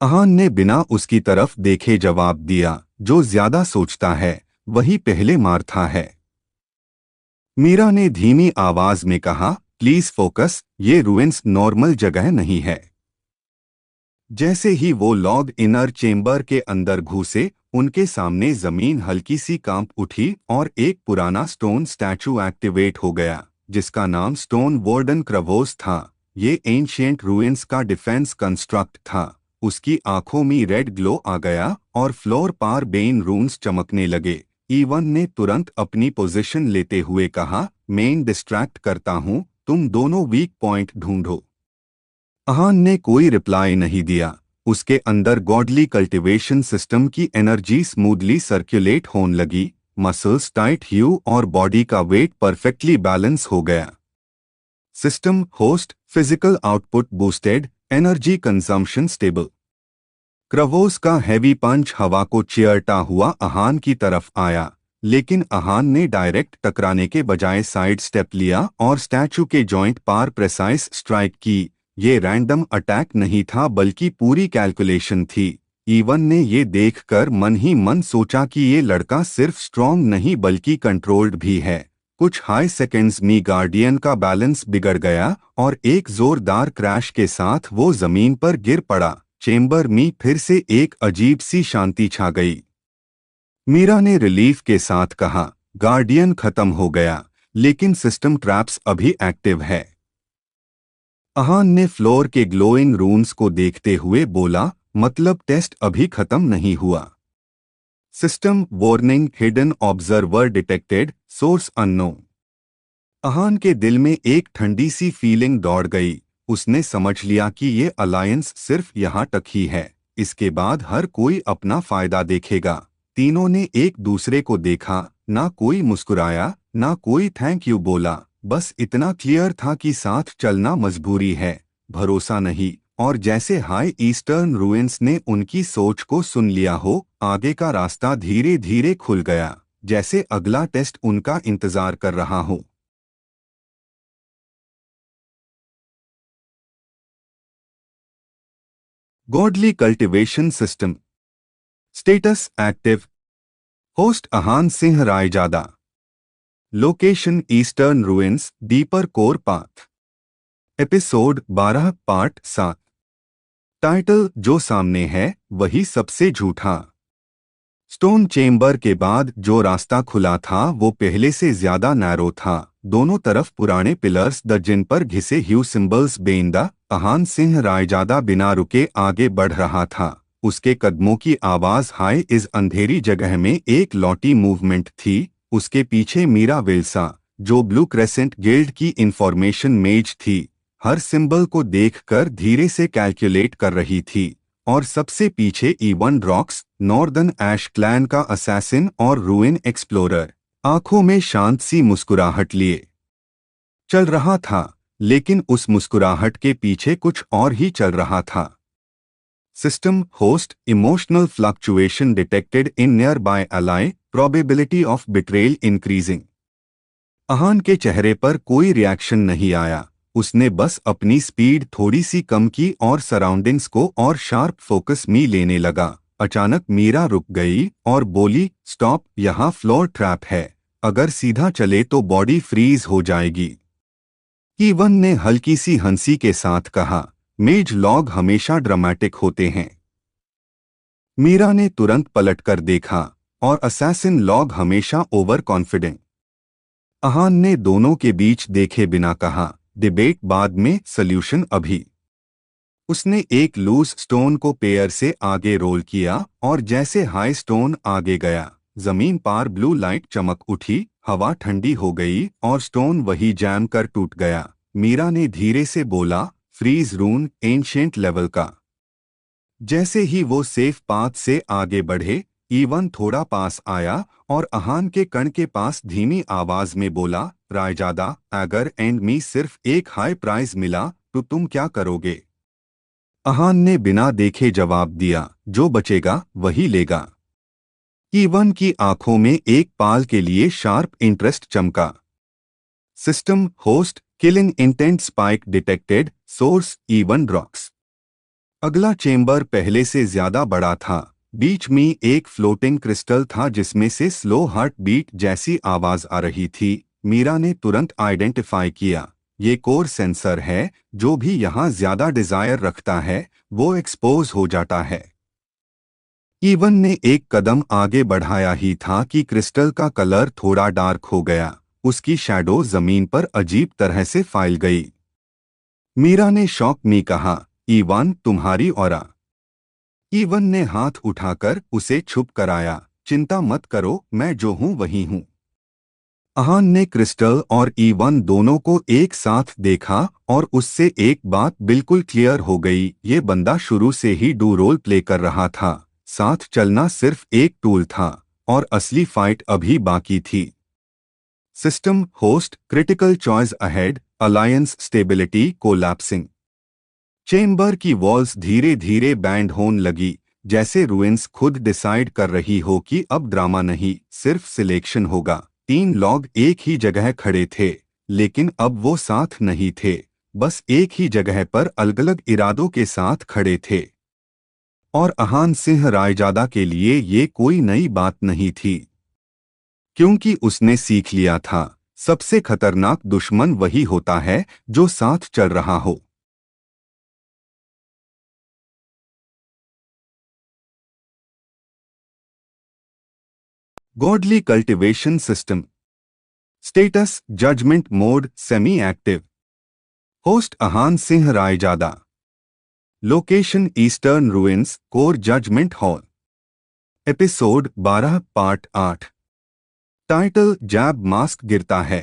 अहान ने बिना उसकी तरफ देखे जवाब दिया, जो ज्यादा सोचता है वही पहले मारता है। मीरा ने धीमी आवाज में कहा, प्लीज फोकस, ये रूइंस नॉर्मल जगह नहीं है। जैसे ही वो लॉग इनर चेंबर के अंदर घुसे, उनके सामने जमीन हल्की सी कांप उठी और एक पुराना स्टोन स्टैचू एक्टिवेट हो गया, जिसका नाम स्टोन वार्डन क्रेवोस था। ये एंशिएंट रूइंस का डिफेंस कंस्ट्रक्ट था। उसकी आंखों में रेड ग्लो आ गया और फ्लोर पर बेन रून्स चमकने लगे। ईवन ने तुरंत अपनी पोजीशन लेते हुए कहा, मेन डिस्ट्रैक्ट करता हूं, तुम दोनों वीक पॉइंट ढूंढो। अहान ने कोई रिप्लाई नहीं दिया। उसके अंदर गॉडली कल्टीवेशन सिस्टम की एनर्जी स्मूथली सर्कुलेट होने लगी। मसल्स टाइट ह्यू और बॉडी का वेट परफेक्टली बैलेंस हो गया। System host physical output boosted, energy consumption stable. क्रेवोस का हैवी पंच हवा को चीरता हुआ अहान की तरफ आया, लेकिन अहान ने डायरेक्ट टकराने के बजाय साइड स्टेप लिया और स्टैचू के जॉइंट पार प्रेसाइज स्ट्राइक की। ये रैंडम अटैक नहीं था, बल्कि पूरी कैलकुलेशन थी। ईवन ने ये देखकर मन ही मन सोचा कि ये लड़का सिर्फ स्ट्रॉन्ग नहीं बल्कि कंट्रोल्ड भी है। कुछ हाई सेकेंड्स में गार्डियन का बैलेंस बिगड़ गया और एक जोरदार क्रैश के साथ वो जमीन पर गिर पड़ा। चेंबर में फिर से एक अजीब सी शांति छा गई। मीरा ने रिलीफ के साथ कहा, गार्डियन खत्म हो गया, लेकिन सिस्टम ट्रैप्स अभी एक्टिव है। अहान ने फ्लोर के ग्लोइंग रून्स को देखते हुए बोला, मतलब टेस्ट अभी खत्म नहीं हुआ। System warning, hidden observer detected, source unknown. Ahaan के दिल में एक ठंडी सी फीलिंग दौड़ गई। उसने समझ लिया कि ये अलायंस सिर्फ यहाँ तक ही है, इसके बाद हर कोई अपना फायदा देखेगा। तीनों ने एक दूसरे को देखा, ना कोई मुस्कुराया, ना कोई थैंक यू बोला। बस इतना क्लियर था कि साथ चलना मजबूरी है, भरोसा नहीं। और जैसे हाई ईस्टर्न रूइंस ने उनकी सोच को सुन लिया हो, आगे का रास्ता धीरे धीरे खुल गया, जैसे अगला टेस्ट उनका इंतजार कर रहा हो। Godly cultivation system status active. Host Ahaan Singh Raizada. Location eastern ruins, deeper core path. Episode 12 part 7। Title जो सामने है वही सबसे झूठा। स्टोन चेंबर के बाद जो रास्ता खुला था वो पहले से ज्यादा नैरो था। दोनों तरफ पुराने पिलर्स द जिन पर घिसे ह्यू सिंबल्स बेंदा। अहान सिंह रायजादा बिना रुके आगे बढ़ रहा था। उसके कदमों की आवाज हाई इस अंधेरी जगह में एक लौटी मूवमेंट थी। उसके पीछे मीरा विल्सा, जो ब्लू क्रेसेंट गिल्ड की इंफॉर्मेशन मेज थी, हर सिंबल को देखकर धीरे से कैलकुलेट कर रही थी। और सबसे पीछे इवन ड्रॉक्स, नॉर्दर्न ऐश क्लैन का असैसिन और रूइन एक्सप्लोरर, आंखों में शांत सी मुस्कुराहट लिए चल रहा था। लेकिन उस मुस्कुराहट के पीछे कुछ और ही चल रहा था। System host, emotional fluctuation detected in nearby ally, probability of betrayal increasing. Ahaan के चेहरे पर कोई रिएक्शन नहीं आया। उसने बस अपनी स्पीड थोड़ी सी कम की और सराउंडिंग्स को और शार्प फोकस में लेने लगा। अचानक मीरा रुक गई और बोली, स्टॉप, यहाँ फ्लोर ट्रैप है। अगर सीधा चले तो बॉडी फ्रीज हो जाएगी। ईवन ने हल्की सी हंसी के साथ कहा, मेज लॉग हमेशा ड्रामेटिक होते हैं। मीरा ने तुरंत पलटकर देखा, और असैसिन लॉग हमेशा ओवर कॉन्फिडेंट। अहान ने दोनों के बीच देखे बिना कहा, डिबेट बाद में, सल्यूशन अभी। उसने एक लूज स्टोन को पेयर से आगे रोल किया और जैसे हाई स्टोन आगे गया, जमीन पार ब्लू लाइट चमक उठी, हवा ठंडी हो गई और स्टोन वही जैम कर टूट गया। मीरा ने धीरे से बोला, फ्रीज रून, एंशिएंट लेवल का। जैसे ही वो सेफ पाथ से आगे बढ़े, ईवन थोड़ा पास आया और अहान के कण के पास धीमी आवाज में बोला, रायजादा, अगर एंड मी सिर्फ एक हाई प्राइज मिला तो तुम क्या करोगे? अहान ने बिना देखे जवाब दिया, जो बचेगा वही लेगा। ईवन की आंखों में एक पाल के लिए शार्प इंटरेस्ट चमका। System host, killing intent spike detected, source even rocks. अगला चेंबर पहले से ज्यादा बड़ा था। बीच में एक फ्लोटिंग क्रिस्टल था जिसमें से स्लो हार्ट बीट जैसी आवाज आ रही थी। मीरा ने तुरंत आइडेंटिफाई किया, ये कोर सेंसर है। जो भी यहाँ ज्यादा डिजायर रखता है वो एक्सपोज हो जाता है। ईवन ने एक कदम आगे बढ़ाया ही था कि क्रिस्टल का कलर थोड़ा डार्क हो गया। उसकी शैडो जमीन पर अजीब तरह से फैल गई। मीरा ने शॉक में कहा, ईवन, तुम्हारी ऑरा। ईवन ने हाथ उठाकर उसे छुप कराया, चिंता मत करो, मैं जो हूं वही हूं। अहान ने क्रिस्टल और ईवन दोनों को एक साथ देखा और उससे एक बात बिल्कुल क्लियर हो गई, ये बंदा शुरू से ही डू रोल प्ले कर रहा था। साथ चलना सिर्फ एक टूल था और असली फाइट अभी बाकी थी। System host, critical choice ahead, alliance stability collapsing. Chamber की वॉल्स धीरे धीरे बैंड होने लगी, जैसे रुइंस खुद डिसाइड कर रही हो कि अब ड्रामा नहीं, सिर्फ सिलेक्शन होगा। 3 लॉग एक ही जगह खड़े थे, लेकिन अब वो साथ नहीं थे, बस एक ही जगह पर अलग अलग इरादों के साथ खड़े थे। और अहान सिंह रायजादा के लिए ये कोई नई बात नहीं थी, क्योंकि उसने सीख लिया था, सबसे खतरनाक दुश्मन वही होता है जो साथ चल रहा हो। Godly cultivation system. Status, judgment mode, semi active. Host Ahaan Singh Raizada. Location, eastern ruins, core judgment hall. Episode 12, part 8। Title, जैब मास्क गिरता है।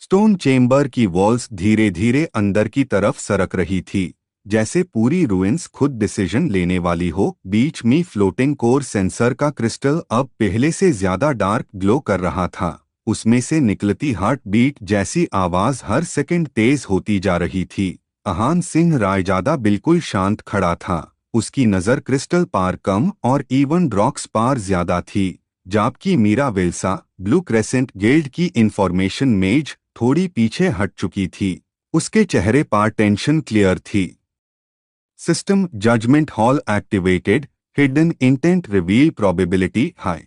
स्टोन चेम्बर की वॉल्स धीरे धीरे अंदर की तरफ सरक रही थी, जैसे पूरी रुइंस खुद डिसीजन लेने वाली हो। बीच में फ्लोटिंग कोर सेंसर का क्रिस्टल अब पहले से ज्यादा डार्क ग्लो कर रहा था। उसमें से निकलती हार्ट बीट जैसी आवाज हर सेकंड तेज होती जा रही थी। अहान सिंह रायजादा बिल्कुल शांत खड़ा था, उसकी नजर क्रिस्टल पार कम और ईवन रॉक्स पार ज्यादा थी, जबकि Meera Velsa, Blue Crescent Guild की इंफॉर्मेशन मेज थोड़ी पीछे हट चुकी थी। उसके चेहरे पर टेंशन क्लियर थी। System, judgment hall activated, hidden intent reveal probability high.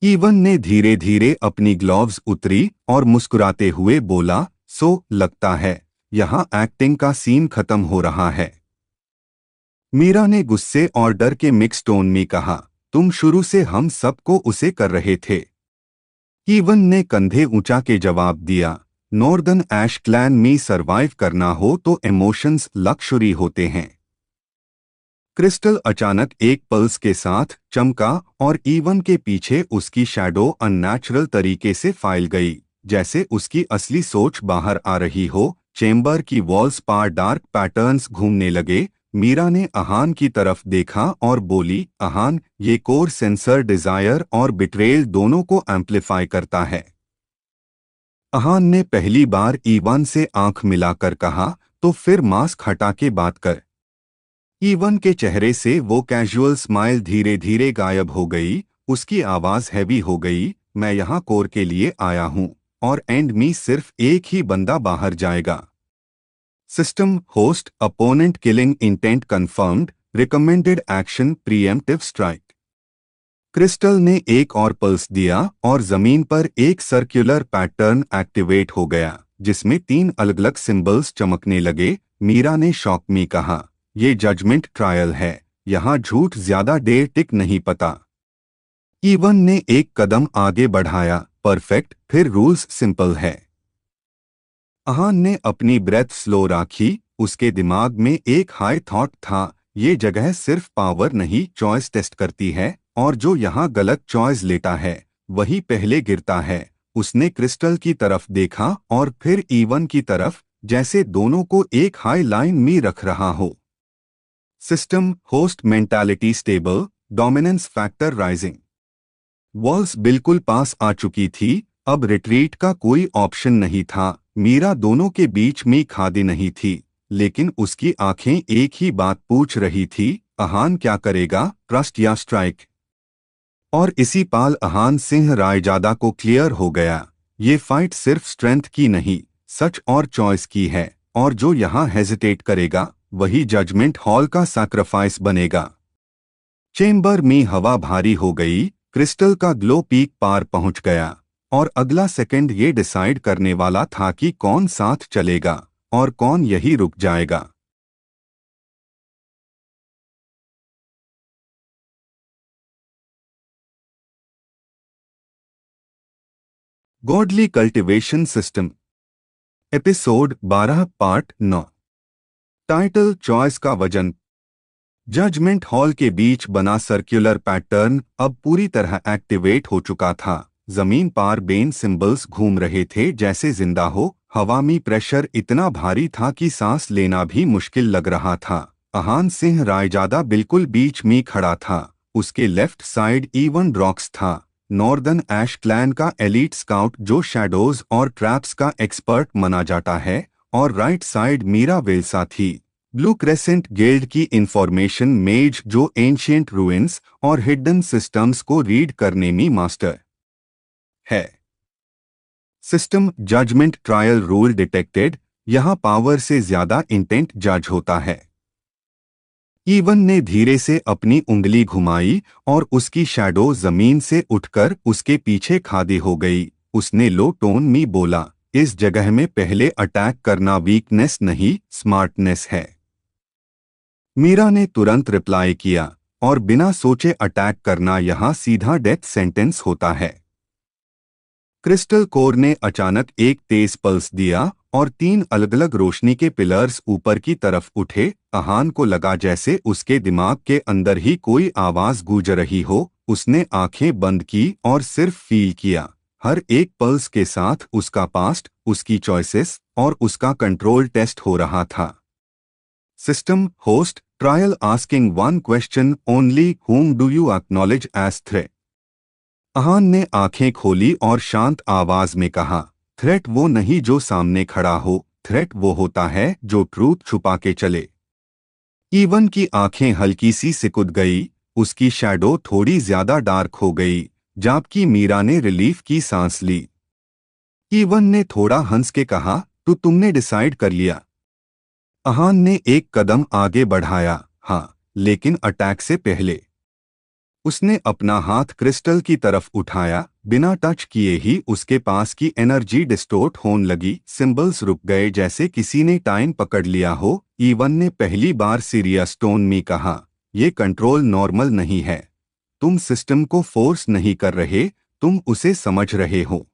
Evan ने धीरे धीरे अपनी ग्लव्स उतरी और मुस्कुराते हुए बोला, सो लगता है यहाँ एक्टिंग का सीन खत्म हो रहा है। मीरा ने गुस्से और डर के मिक्स टोन में कहा, तुम शुरू से हम सबको उसे कर रहे थे। ईवन ने कंधे ऊंचा के जवाब दिया, नॉर्दर्न ऐश क्लैन में सरवाइव करना हो तो इमोशंस लक्ष्युरी होते हैं। क्रिस्टल अचानक एक पल्स के साथ चमका और ईवन के पीछे उसकी शैडो अननेचुरल तरीके से फैल गई, जैसे उसकी असली सोच बाहर आ रही हो। चेम्बर की वॉल्स पर डार्क पैटर्न्स घूमने लगे। मीरा ने अहान की तरफ देखा और बोली, अहान, ये कोर सेंसर डिजायर और बिट्रेल दोनों को एम्प्लीफाई करता है। अहान ने पहली बार ईवन से आंख मिलाकर कहा, तो फिर मास्क हटा के बात कर। ईवन के चेहरे से वो कैजुअल स्माइल धीरे धीरे गायब हो गई। उसकी आवाज हैवी हो गई, मैं यहाँ कोर के लिए आया हूँ, और एंड में सिर्फ एक ही बंदा बाहर जाएगा। System host opponent killing intent confirmed, recommended action pre-emptive strike. Crystal ने एक और पल्स दिया और जमीन पर एक सर्कुलर पैटर्न एक्टिवेट हो गया जिसमें 3 अलग अलग सिंबल्स चमकने लगे। मीरा ने शॉक में कहा, ये जजमेंट ट्रायल है, यहाँ झूठ ज्यादा देर टिक नहीं पता। ईवन ने एक कदम आगे बढ़ाया, परफेक्ट, फिर रूल्स सिंपल है। अहान ने अपनी ब्रेथ स्लो रखी, उसके दिमाग में एक हाई थॉट था, ये जगह सिर्फ पावर नहीं चॉइस टेस्ट करती है, और जो यहाँ गलत चॉइस लेता है वही पहले गिरता है। उसने क्रिस्टल की तरफ देखा और फिर ईवन की तरफ, जैसे दोनों को एक हाई लाइन में रख रहा हो। System host mentality stable, dominance factor rising. Walls बिल्कुल पास आ चुकी थी, अब रिट्रीट का कोई ऑप्शन नहीं था। मीरा दोनों के बीच में खादी नहीं थी, लेकिन उसकी आंखें एक ही बात पूछ रही थी, अहान क्या करेगा, ट्रस्ट या स्ट्राइक। और इसी पाल अहान सिंह रायजादा को क्लियर हो गया, ये फाइट सिर्फ स्ट्रेंथ की नहीं, सच और चॉइस की है, और जो यहाँ हेजिटेट करेगा वही जजमेंट हॉल का सैक्रिफाइस बनेगा। चेम्बर में हवा भारी हो गई, क्रिस्टल का ग्लो पीक पार पहुंच गया, और अगला सेकंड ये डिसाइड करने वाला था कि कौन साथ चलेगा और कौन यही रुक जाएगा। Godly cultivation system, episode 12 part 9। Title choice का वजन। जजमेंट हॉल के बीच बना सर्कुलर पैटर्न अब पूरी तरह एक्टिवेट हो चुका था। जमीन पार बेन सिंबल्स घूम रहे थे जैसे जिंदा हो। हवा में प्रेशर इतना भारी था कि सांस लेना भी मुश्किल लग रहा था। अहान सिंह रायजादा बिल्कुल बीच में खड़ा था। उसके लेफ्ट साइड ईवन ड्रॉक्स था, नॉर्दर्न ऐश क्लैन का एलीट स्काउट जो शैडोज और ट्रैप्स का एक्सपर्ट माना जाता है, और राइट साइड मीरा वेल्सा थी, ब्लू क्रेसेंट गिल्ड की इंफॉर्मेशन मेज जो एंशिएंट रूइंस और हिडन सिस्टम्स को रीड करने में मास्टर है। System judgment trial rule detected, यहां पावर से ज्यादा इंटेंट जज होता है। ईवन ने धीरे से अपनी उंगली घुमाई और उसकी शैडो जमीन से उठकर उसके पीछे खादी हो गई। उसने लो टोन में बोला, इस जगह में पहले अटैक करना वीकनेस नहीं स्मार्टनेस है। मीरा ने तुरंत रिप्लाई किया, और बिना सोचे अटैक करना यहाँ सीधा डेथ सेंटेंस होता है। क्रिस्टल कोर ने अचानक एक तेज पल्स दिया और 3 अलग अलग रोशनी के पिलर्स ऊपर की तरफ उठे। अहान को लगा जैसे उसके दिमाग के अंदर ही कोई आवाज गूंज रही हो। उसने आंखें बंद की और सिर्फ फील किया। हर एक पल्स के साथ उसका पास्ट, उसकी चॉइसेस और उसका कंट्रोल टेस्ट हो रहा था। System host trial asking one question only, whom do you acknowledge as threat. Ahaan ने आंखें खोली और शांत आवाज में कहा, थ्रेट वो नहीं जो सामने खड़ा हो, थ्रेट वो होता है जो ट्रूथ छुपा के चले। ईवन की आंखें हल्की सी सिकुड़ गई, उसकी शैडो थोड़ी ज्यादा डार्क हो गई, जबकि मीरा ने रिलीफ की सांस ली। ईवन ने थोड़ा हंस के कहा, तो तुमने डिसाइड कर लिया। अहान ने एक कदम आगे बढ़ाया, हाँ, लेकिन अटैक से पहले। उसने अपना हाथ क्रिस्टल की तरफ उठाया, बिना टच किए ही उसके पास की एनर्जी डिस्टोर्ट होने लगी। सिंबल्स रुक गए जैसे किसी ने टाइम पकड़ लिया हो। ईवन ने पहली बार सीरियस टोन में कहा, ये कंट्रोल नॉर्मल नहीं है। तुम सिस्टम को फोर्स नहीं कर रहे, तुम उसे समझ रहे हो।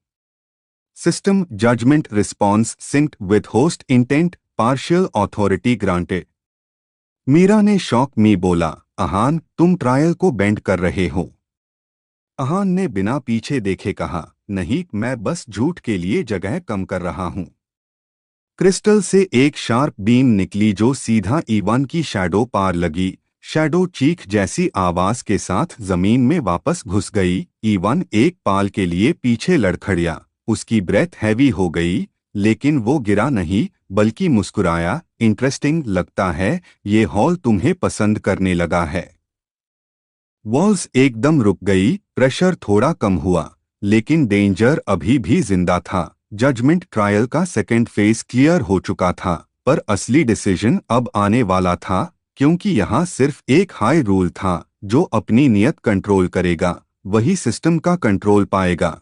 System judgment response synced with host intent, partial authority granted. Meera ने शौक में बोला, अहान तुम ट्रायल को बेंड कर रहे हो। अहान ने बिना पीछे देखे कहा, नहीं, मैं बस झूठ के लिए जगह कम कर रहा हूं। क्रिस्टल से एक शार्प बीम निकली जो सीधा ईवन की शैडो पार लगी। शैडो चीख जैसी आवाज के साथ जमीन में वापस घुस गई। ईवन एक पाल के लिए पीछे लड़खड़िया, उसकी ब्रेथ हैवी हो गई, लेकिन वो गिरा नहीं बल्कि मुस्कुराया। इंटरेस्टिंग लगता है, ये हॉल तुम्हें पसंद करने लगा है। वॉल्स एकदम रुक गई, प्रेशर थोड़ा कम हुआ, लेकिन डेंजर अभी भी जिंदा था। जजमेंट ट्रायल का सेकेंड फेज क्लियर हो चुका था, पर असली डिसीजन अब आने वाला था, क्योंकि यहाँ सिर्फ एक हाई रूल था, जो अपनी नियत कंट्रोल करेगा वही सिस्टम का कंट्रोल पाएगा।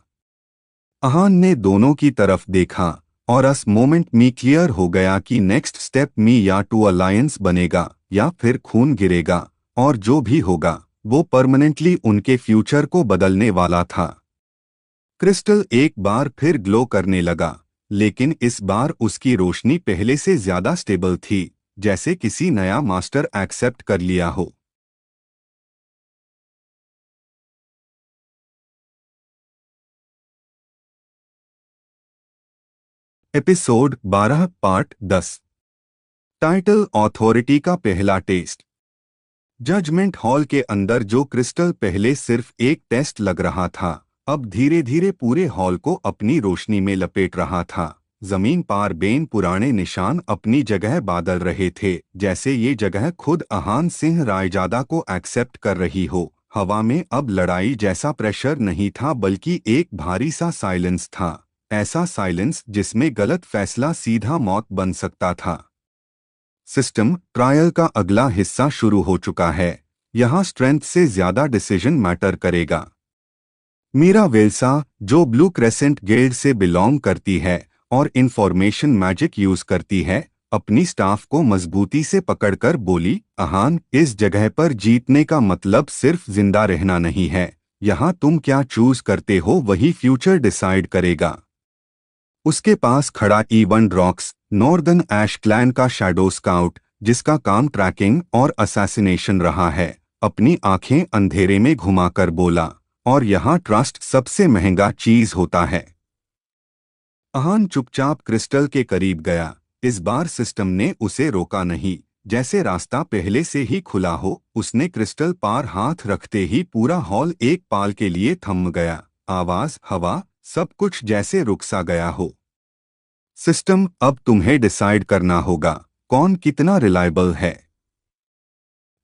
अहान ने दोनों की तरफ देखा और अस मोमेंट में क्लियर हो गया कि नेक्स्ट स्टेप में या टू अलायंस बनेगा या फिर खून गिरेगा, और जो भी होगा वो परमानेंटली उनके फ्यूचर को बदलने वाला था। क्रिस्टल एक बार फिर ग्लो करने लगा, लेकिन इस बार उसकी रोशनी पहले से ज्यादा स्टेबल थी, जैसे किसी नया मास्टर एक्सेप्ट कर लिया हो। Episode 12 part 10। टाइटल ऑथोरिटी का पहला टेस्ट। जजमेंट हॉल के अंदर जो क्रिस्टल पहले सिर्फ एक टेस्ट लग रहा था, अब धीरे धीरे पूरे हॉल को अपनी रोशनी में लपेट रहा था। जमीन पार बेन पुराने निशान अपनी जगह बदल रहे थे, जैसे ये जगह खुद अहान सिंह रायजादा को एक्सेप्ट कर रही हो। हवा में अब लड़ाई जैसा प्रेशर नहीं था, बल्कि एक भारी सा साइलेंस था, ऐसा साइलेंस जिसमें गलत फैसला सीधा मौत बन सकता था। सिस्टम ट्रायल का अगला हिस्सा शुरू हो चुका है। यहाँ स्ट्रेंथ से ज्यादा डिसीजन मैटर करेगा। मीरा वेल्सा, जो ब्लू क्रेसेंट गिल्ड से बिलोंग करती है और इंफॉर्मेशन मैजिक यूज करती है, अपनी स्टाफ को मजबूती से पकड़कर बोली, अहान, इस जगह पर जीतने का मतलब सिर्फ जिंदा रहना नहीं है। यहाँ तुम क्या चूज करते हो वही फ्यूचर डिसाइड करेगा। उसके पास खड़ा even rocks, northern Ash Clan का शैडो स्काउट, जिसका काम ट्रैकिंग और असैसिनेशन रहा है, अपनी आंखें अंधेरे में घुमाकर बोला, और यहाँ ट्रस्ट सबसे महंगा चीज होता है। अहान चुपचाप क्रिस्टल के करीब गया। इस बार सिस्टम ने उसे रोका नहीं, जैसे रास्ता पहले से ही खुला हो। उसने क्रिस्टल पार हाथ रखते ही पूरा हॉल एक पाल के लिए थम गया। आवाज, हवा, सब कुछ जैसे रुक सा गया हो। सिस्टम, अब तुम्हें डिसाइड करना होगा कौन कितना रिलायबल है।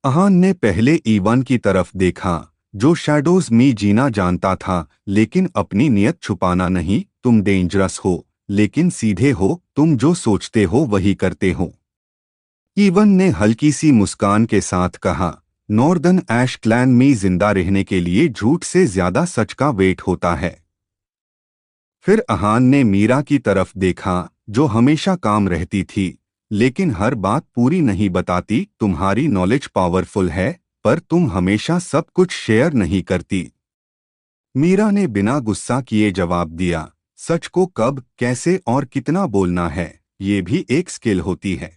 अहान ने पहले ईवन की तरफ देखा, जो शैडोज में जीना जानता था, लेकिन अपनी नियत छुपाना नहीं। तुम डेंजरस हो, लेकिन सीधे हो, तुम जो सोचते हो वही करते हो। ईवन ने हल्की सी मुस्कान के साथ कहा, नॉर्दर्न ऐश क्लैन में जिंदा रहने के लिए झूठ से ज्यादा सच का वेट होता है। फिर अहान ने मीरा की तरफ देखा, जो हमेशा काम रहती थी, लेकिन हर बात पूरी नहीं बताती। तुम्हारी नॉलेज पावरफुल है, पर तुम हमेशा सब कुछ शेयर नहीं करती। मीरा ने बिना गुस्सा किए जवाब दिया, सच को कब, कैसे और कितना बोलना है, ये भी एक स्किल होती है।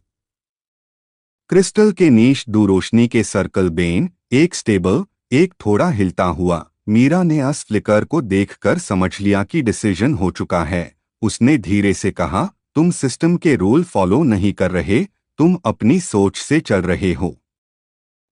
क्रिस्टल के नीश दूररोशनी के सर्कल बेन, एक स्टेबल, एक थोड़ा हिलता हुआ। मीरा ने अस फ्लिकर को देखकर समझ लिया कि डिसीजन हो चुका है। उसने धीरे से कहा, तुम सिस्टम के रूल फॉलो नहीं कर रहे, तुम अपनी सोच से चल रहे हो।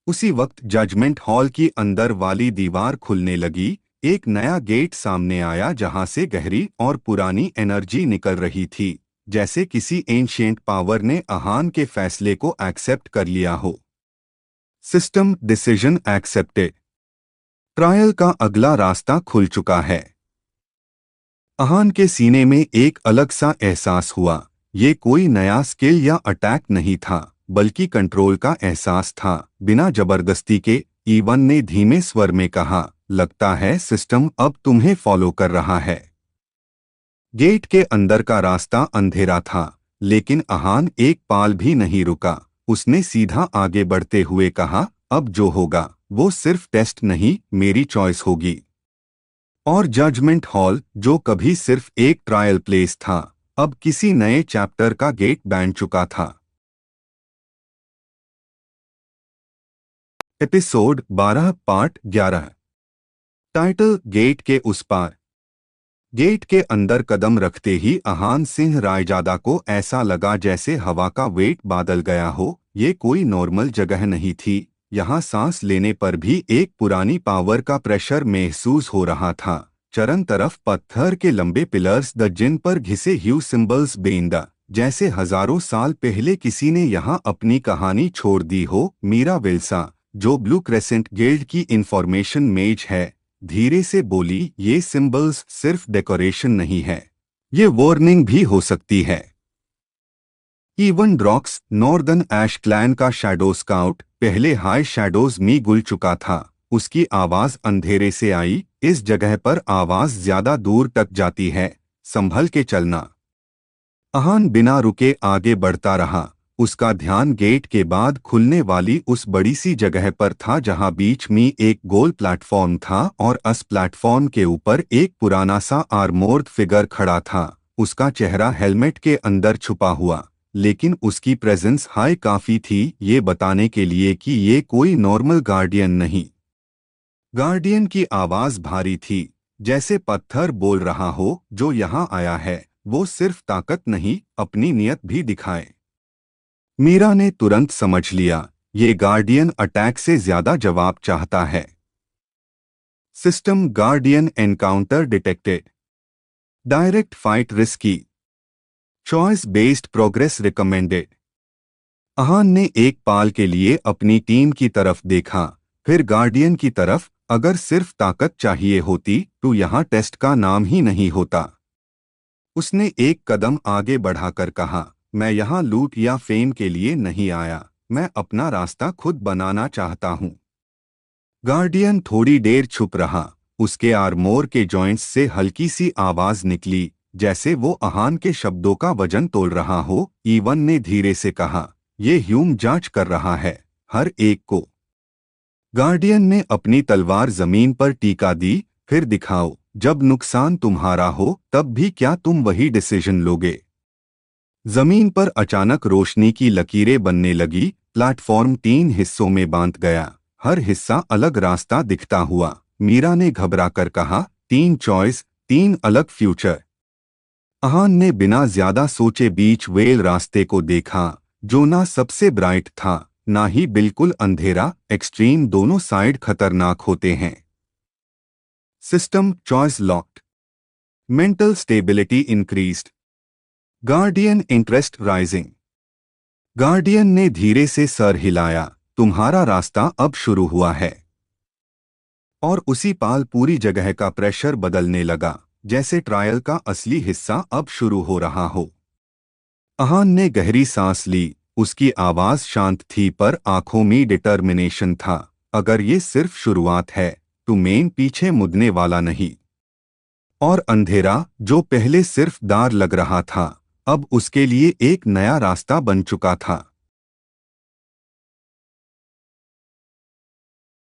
उसी वक्त जजमेंट हॉल की अंदर वाली दीवार खुलने लगी। एक नया गेट सामने आया, जहां से गहरी और पुरानी एनर्जी निकल रही थी, जैसे किसी एंशिएंट पावर ने अहान के फैसले को एक्सेप्ट कर लिया हो। System decision accepted. ट्रायल का अगला रास्ता खुल चुका है। अहान के सीने में एक अलग सा एहसास हुआ। ये कोई नया स्किल या अटैक नहीं था, बल्कि कंट्रोल का एहसास था, बिना जबरदस्ती के। ईवन ने धीमे स्वर में कहा, लगता है सिस्टम अब तुम्हें फॉलो कर रहा है। गेट के अंदर का रास्ता अंधेरा था, लेकिन अहान एक पाल भी नहीं रुका। उसने सीधा आगे बढ़ते हुए कहा, अब जो होगा वो सिर्फ टेस्ट नहीं, मेरी चॉइस होगी। और जजमेंट हॉल, जो कभी सिर्फ एक ट्रायल प्लेस था, अब किसी नए चैप्टर का गेट बन चुका था। Episode 12 part 11। टाइटल, गेट के उस पार। गेट के अंदर कदम रखते ही अहान सिंह रायजादा को ऐसा लगा जैसे हवा का वेट बादल गया हो। ये कोई नॉर्मल जगह नहीं थी। यहाँ सांस लेने पर भी एक पुरानी पावर का प्रेशर महसूस हो रहा था। चरण तरफ पत्थर के लंबे पिलर्स, द जिन पर घिसे ह्यू सिंबल्स बेंदा, जैसे हजारों साल पहले किसी ने यहाँ अपनी कहानी छोड़ दी हो। मीरा वेल्सा, जो ब्लू क्रेसेंट गिल्ड की इंफॉर्मेशन मेज है, धीरे से बोली, ये सिंबल्स सिर्फ डेकोरेशन नहीं है, ये वार्निंग भी हो सकती है। इवन ड्रॉक्स, नॉर्दर्न ऐश क्लैन का शैडो स्काउट, पहले हाई शैडोज में गुल चुका था। उसकी आवाज अंधेरे से आई, इस जगह पर आवाज ज्यादा दूर तक जाती है, संभल के चलना। अहान बिना रुके आगे बढ़ता रहा। उसका ध्यान गेट के बाद खुलने वाली उस बड़ी सी जगह पर था जहां बीच में एक गोल प्लेटफॉर्म था और उस प्लेटफॉर्म के ऊपर एक पुराना सा आर्मोर्ड फिगर खड़ा था। उसका चेहरा हेलमेट के अंदर छुपा हुआ, लेकिन उसकी प्रेजेंस हाई काफी थी ये बताने के लिए कि ये कोई नॉर्मल गार्डियन नहीं। गार्डियन की आवाज भारी थी, जैसे पत्थर बोल रहा हो। जो यहाँ आया है वो सिर्फ ताकत नहीं, अपनी नियत भी दिखाए। मीरा ने तुरंत समझ लिया, ये गार्डियन अटैक से ज्यादा जवाब चाहता है। System guardian encounter detected. Direct fight risky. Choice based progress recommended. Ahaan ने एक पाल के लिए अपनी टीम की तरफ देखा, फिर गार्डियन की तरफ। अगर सिर्फ ताकत चाहिए होती तो यहाँ टेस्ट का नाम ही नहीं होता। उसने एक कदम आगे बढ़ाकर कहा, मैं यहाँ लूट या फेम के लिए नहीं आया, मैं अपना रास्ता खुद बनाना चाहता हूँ। गार्डियन थोड़ी देर चुप रहा। उसके आर्मोर के जॉइंट्स से हल्की सी आवाज निकली, जैसे वो अहान के शब्दों का वजन तोल रहा हो। ईवन ने धीरे से कहा, ये ह्यूम जांच कर रहा है, हर एक को। गार्डियन ने अपनी तलवार जमीन पर टीका दी, फिर दिखाओ, जब नुकसान तुम्हारा हो तब भी क्या तुम वही डिसीजन लोगे? जमीन पर अचानक रोशनी की लकीरें बनने लगी। प्लेटफॉर्म 3 हिस्सों में बांट गया, हर हिस्सा अलग रास्ता दिखता हुआ। मीरा ने घबराकर कहा, 3 चॉइस, 3 अलग फ्यूचर। अहान ने बिना ज्यादा सोचे बीच वेल रास्ते को देखा, जो ना सबसे ब्राइट था ना ही बिल्कुल अंधेरा। एक्सट्रीम दोनों साइड खतरनाक होते हैं। System choice locked. Mental stability increased. Guardian interest rising. Guardian ने धीरे से सर हिलाया, तुम्हारा रास्ता अब शुरू हुआ है। और उसी पाल पूरी जगह का प्रेशर बदलने लगा, जैसे ट्रायल का असली हिस्सा अब शुरू हो रहा हो। अहान ने गहरी सांस ली। उसकी आवाज शांत थी पर आंखों में डिटर्मिनेशन था। अगर ये सिर्फ शुरुआत है तो मेन पीछे मुड़ने वाला नहीं। और अंधेरा, जो पहले सिर्फ दार लग रहा था, अब उसके लिए एक नया रास्ता बन चुका था।